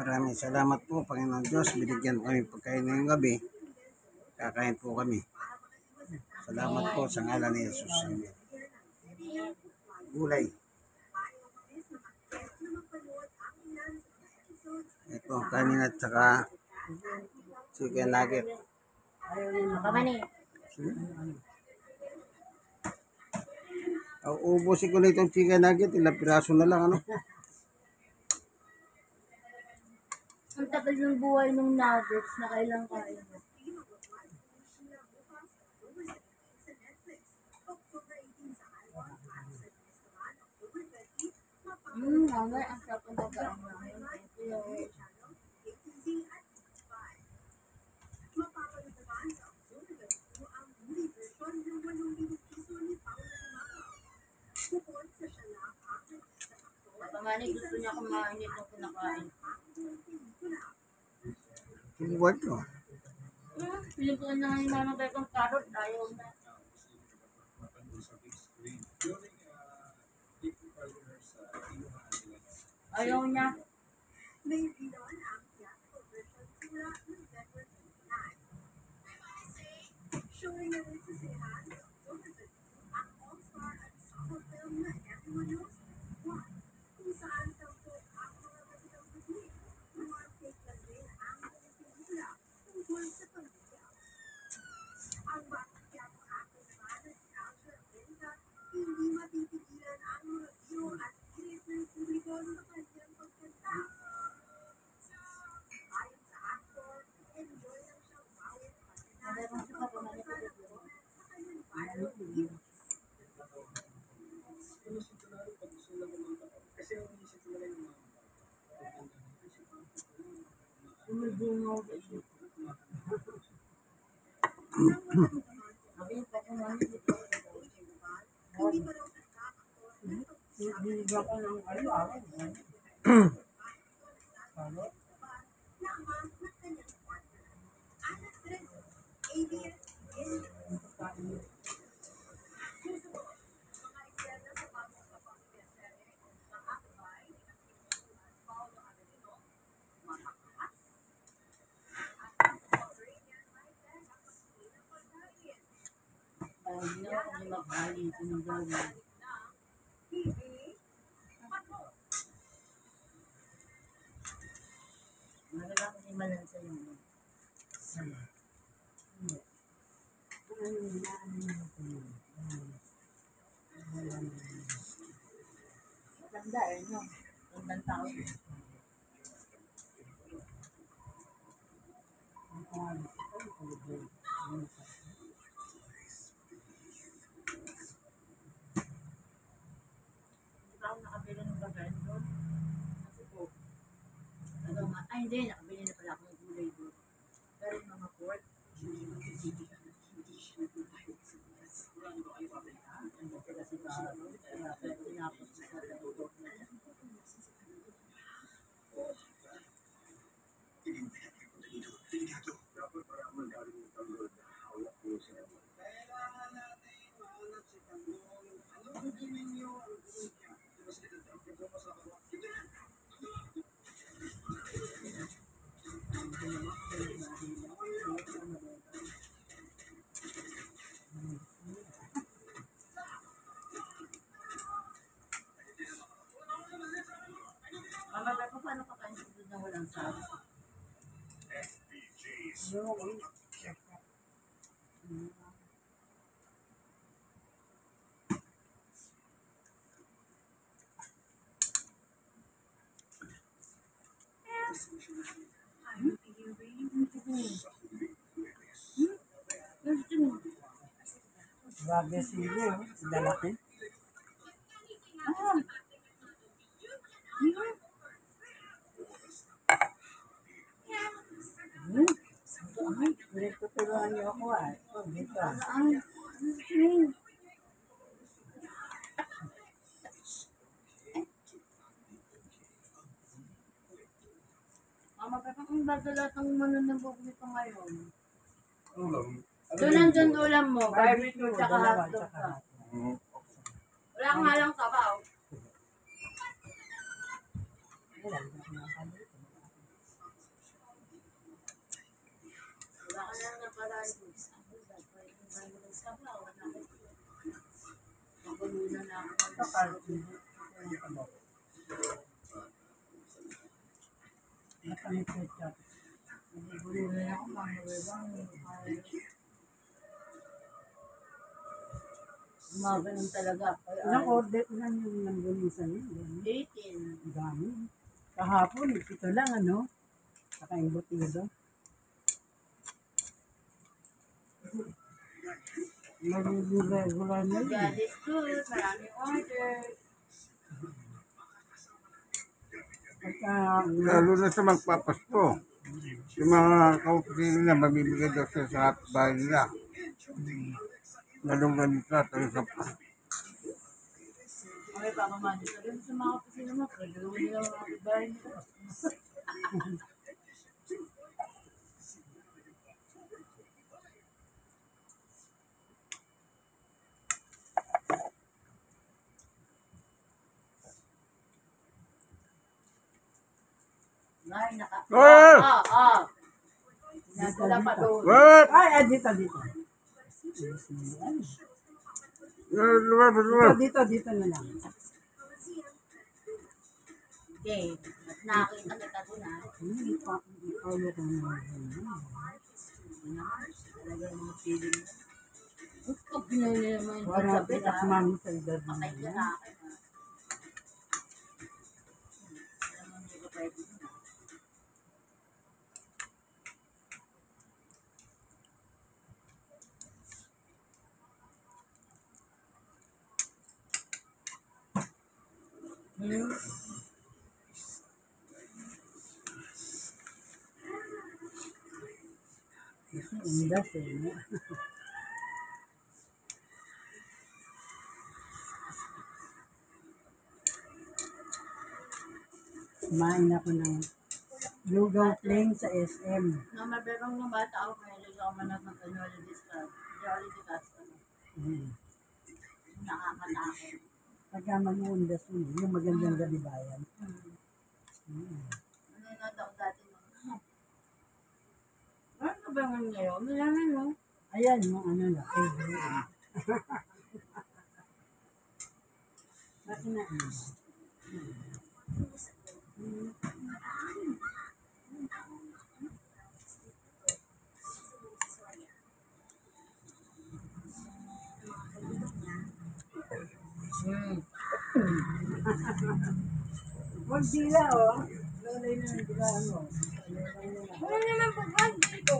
Maraming salamat po, Panginoon Diyos. Binigyan po kami pagkain ngayong gabi. Kakain po kami. Salamat po sa ngalan ni Jesus. Amen. Gulay. Ito ang kanin at saka chicken nugget. Ubusin ko na itong chicken nugget. Ilang piraso na lang, ano? Ang tagal ng buhay ng nuggets na kailang kain. Mamay, ang sarap ng bagaan namin. Pamani, gusto niya kumain itong kinakain. Tumuwag ko. Pilipuan na nga yung mga nagkakang karot. Ayaw na. Ayaw niya. Hindi na ako makakali ito ng gawin. Marala ko ni Malan sa iyo. Maganda eh, no? Magandang tao. Nakabili ng bagan doon. Kasi po, hindi, nakabili na pala ako ng gulay doon. Pero yung mga pork, kasi ba, kaya tinapos ko sa pork na yan. Mama, pero paano ka kain sa na walang sauce? Grabe sila, lalaki. Tuturuan niyo ako dito. Mama, pero kung lahat ng manunubog nito ngayon. Ulam. Doon nandun ulam mo, barbecue tsaka hotdog ka. Wala nga lang sabaw. Baka lang na pala ito. Sa ba? Wala ko. Nagulunan na ako. Ito, parang nakamit ko ito. Nagulunan ako. Mamagabang. Gumaganon talaga. Ilang order, ilan yung nanggulisan niyo? 18. Ang dami. Kahapon, ito lang, ano? Saka yung butido. Regular na yun. God is good. Maraming order. Pagka, Lalo na sa magpapasko. Yung mga kaupili na mabibigay daw sa bahay nila. Lalong ganito at isa pa. Okay, pamamani. Sabi mo sa mga opisina mo, pwede mo nila mga kapitbahay nila. Ay, Nagdala pa doon. What? ay, dito. Dito na lang. Okay. Nakakita kita doon ha. Paulo ko naman. Talaga yung feeling mo. Pag ginawin naman yung Para sa bed ha. mami sa edad mo. Patay ka na akin ha. Alam mo, hindi ka pwede na. Kasi indas eh. No? Kumain ako ng lugaw plain sa SM. Nung maberong ng bata ako, mahilig ako manag ng technology card. Technology customer. Nakakatakot. Pagka mag-uundas mo, yung magandang gabi bayan. Nanonood ako dati nung. Ano ba ngayon? Malamang no? Ayan, yung ano na, favorite. Bakit na? Huwag dila, oh. Lolay na ng dila, ano. Ano naman pagkan dito?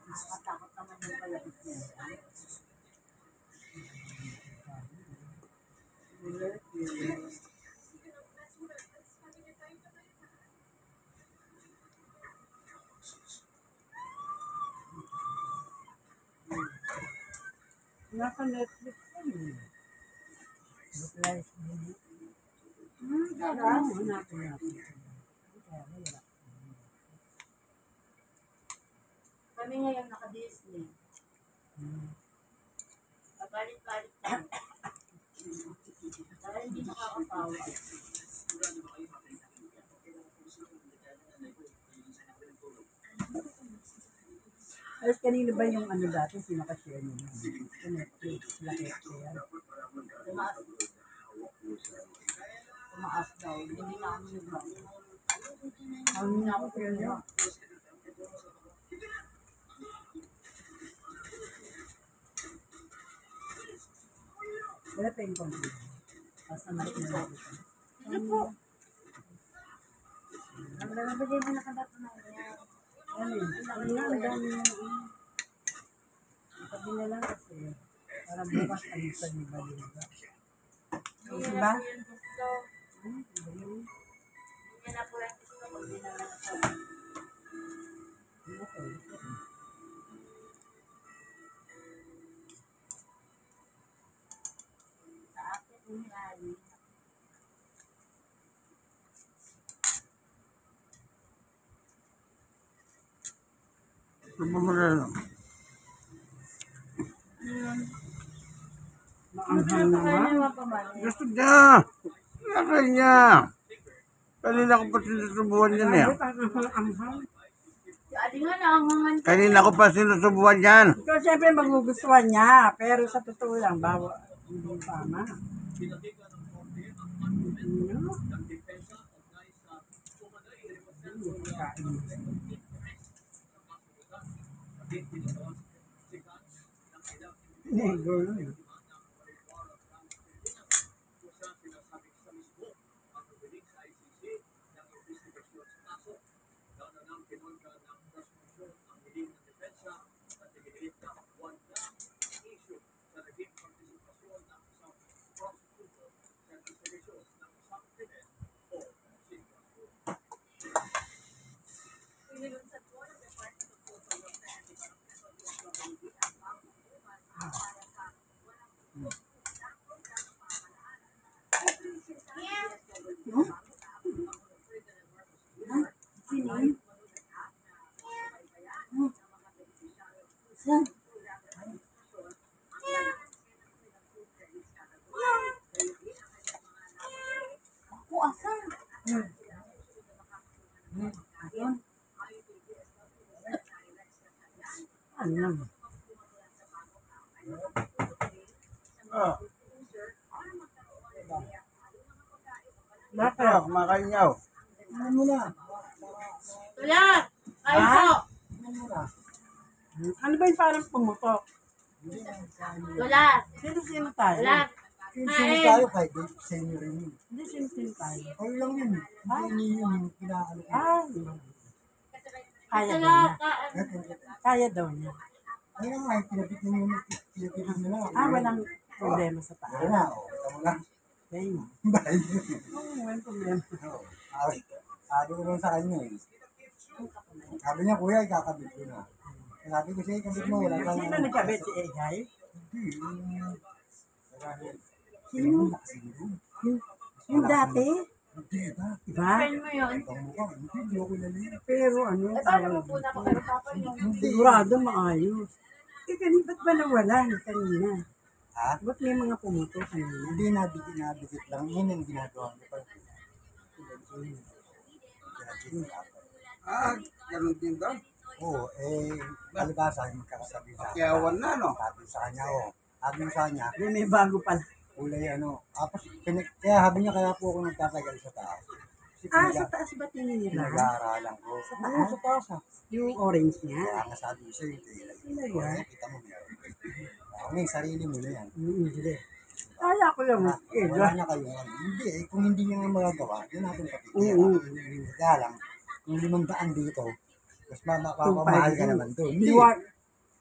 Nakakatakot naman yung palabit niya. Naka Netflix pa yun. Reply sa hindi. Sarap. Hanapin natin. Kaya wala. Kami ngayon naka-Disney. Papalit-palit lang. Dahil hindi nakakapawa. Alas kanino ba yung ano dati, sino ka-share nyo? Sa Netflix, laki kaya. Tumaas daw. Hindi na kami nag-bago. Ang na ako kaya nyo. Wala pa yung konti. Basta malik na lang ito. Ano po? Ang nabigay mo nakabato na yan. Ano yun? Ang dami na. Sabi na lang kasi, para bukas alisan yung baliga. Diba? Hindi na po yung gusto ko. Hindi na lang ito. Sa akin, umihali. Pumamagano. Maanghang na ba? Gusto niya. Kanya. Kanina ko pa sinusubuan yan eh. Anghang. Adi nga naangangan ka. Kanina ko pa sinusubuan yan. Ikaw siyempre magugustuhan niya, pero sa totoo lang, hindi tama. Ano? Nego yun. Ako asan? Ano? Oh, Bakit? kumakain niya. Ano mo na? Tulat! Kain Ah? po! Ano ba yung parang pumutok? Tulat! Sino tayo? Tulat! Sino Kain! tayo kahit senior rin yun. Hindi sino tayo. Kayo lang yun. Hindi yun yung pinaano ko. Ah, kaya daw Tulat! niya. Kaya daw niya. Kaya nga, pinapit na yun. Pinapit na nila. Walang problema sa taas. Kaya na, tama lang. Kaya nga. Dahil. Oo, walang problema. Sabi ko lang sa kanya eh. Sabi niya, kuya, ikakabit ko na. Sabi ko siya, ikabit mo. Wala kang... Sino nagkabit si Egay? Hindi. Sino? Yung dati? Hindi ba? Diba? Friend mo yun? Ang mukha. Hindi ako lalala. Pero ano? Eh, paano mo po nakapag-usapan yung Sigurado maayos. Eh, kanina ba't ba nawala kanina? Ha? Ba't may mga pumuto kanina? Hindi, nabigit lang. Yun yung ginagawa niya pa. Ah, ganun din daw. Oo, palibasa, magkakasabi sa Kyawan na, no? Sabi sa kanya, sabi mo sa kanya, May bago pala. kulay tapos, kaya sabi niya, kaya po ako nagtatagal sa taas. Kasi Sa taas ba tinira? pinag-aaralan ko. Sa Oo, taas? sa taas Yung orange niya? Kaya nga sabi ko sa'yo, kilay. Talaga? Kita mo, meron. Ako may sarili mo na yan. Hindi. Kaya ko lang. Wala na kayong Hindi, kung hindi niya nga magagawa, yun natin kapitira. Oo. Kaya lang, kung 500 dito, mas mapapamahal ka naman doon. Hindi. Iwa-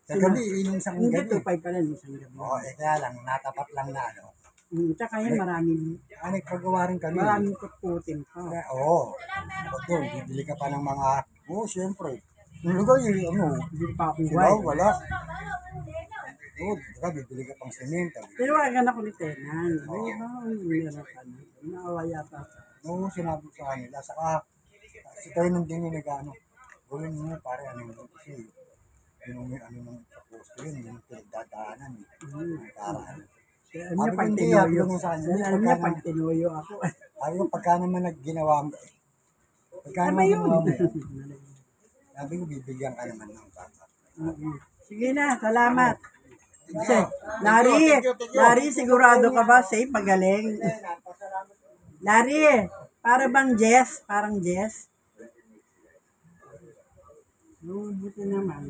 Sa gabi, yung isang Hindi, gabi. 2.5 pala ng isang gabi. Oo, kaya lang, natapat lang na Tsaka yun, maraming nagpagawa rin kami. maraming kutkutin pa. Oo. Doon, bibili ka pa ng mga, siyempre. Yung lugar yung Hindi pa ako diba, white. wala. Oo, diba, bibili ka pang semento. Pero wagan ako ni Tenan. Ay, meron ka na. Naawa yata. Oo, sinabi ko sa kanila. Saka, si tayo nandun yung gawin mo pare, kasi, yung ng sa posto yun, yung pinagdadaanan. Nagkaraan. Kaya niya pag Sabi tinuyo. ko sa kanya, Alam niya pag tinuyo ako. sabi ko, pagka naman nagginawa mo, pagka Tama naman yun. ginawa mo, sabi ko, bibigyan ka naman ng bata. Sige na, salamat. Larry, sigurado ka ba? Safe, magaling. Larry, para bang Jess? Parang Jess? Buti naman.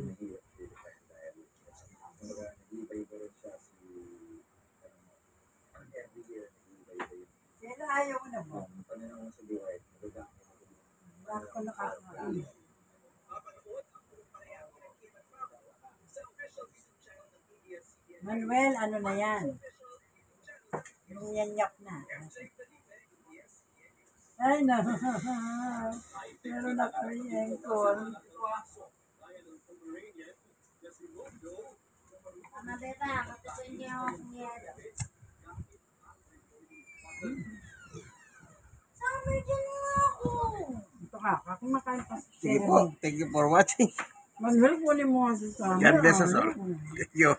Kaya ayaw ko na ba? Bakit ko nakakain? Manuel, ano na yan? Yung yanyak na. Ay, na. Meron na kami engkol. Beba, matutuin niyo ang yelo. Summer dyan nga ako. Ito ka, kumakain pa si Sige po. Thank you for watching. Manuel, kunin mo kasi sa amin. God bless us all. Thank you.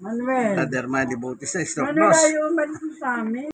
Manuel. Brother Manny Bautista, Stop Manuel, Loss. ayaw umalis mo sa amin.